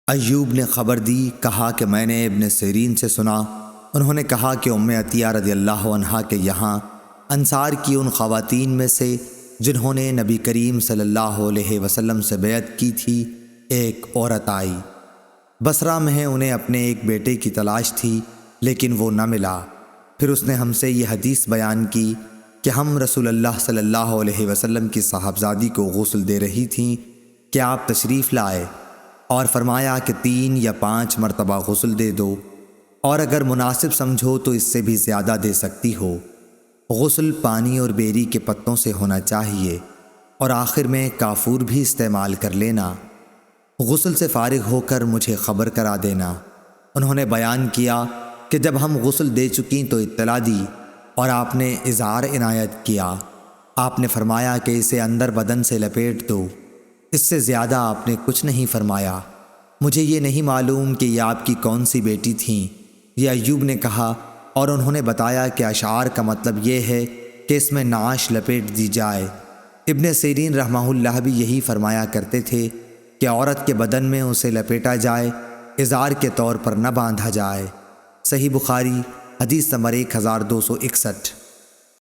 ایوب نے خبر دی، کہا کہ میں نے ابن سیرین سے سنا، انہوں نے کہا کہ ام عطیہ رضی اللہ عنہا کے یہاں انصار کی ان خواتین میں سے جنہوں نے نبی کریم صلی اللہ علیہ وسلم سے بیعت کی تھی ایک عورت آئی۔ بصرہ میں انہیں اپنے ایک بیٹے کی تلاش تھی لیکن وہ نہ ملا۔ پھر اس نے ہم سے یہ حدیث بیان کی کہ ہم رسول اللہ صلی اللہ علیہ وسلم کی صاحبزادی کو غسل دے رہی تھیں کہ آپ تشریف لائے اور فرمایا کہ 3 یا 5 مرتبہ غسل دے دو، اور اگر مناسب سمجھو تو اس سے بھی زیادہ دے سکتی ہو۔ غسل پانی اور بیری کے پتوں سے ہونا چاہیے اور آخر میں کافور بھی استعمال کر لینا۔ غسل سے فارغ ہو کر مجھے خبر کرا دینا۔ انہوں نے بیان کیا کہ جب ہم غسل دے چکیں تو اطلاع دی اور آپ نے ازار عنایت کیا۔ آپ نے فرمایا کہ اسے اندر بدن سے لپیٹ دو، اس سے زیادہ آپ نے کچھ نہیں فرمایا۔ مجھے یہ نہیں معلوم کہ یہ آپ کی کون سی بیٹی تھیں، یہ ایوب نے کہا، اور انہوں نے بتایا کہ اشعار کا مطلب یہ ہے کہ اس میں نعش لپیٹ دی جائے۔ ابن سیرین رحمہ اللہ بھی یہی فرمایا کرتے تھے کہ عورت کے بدن میں اسے لپیٹا جائے، ازار کے طور پر نہ باندھا جائے۔ صحیح بخاری حدیث نمبر 1261۔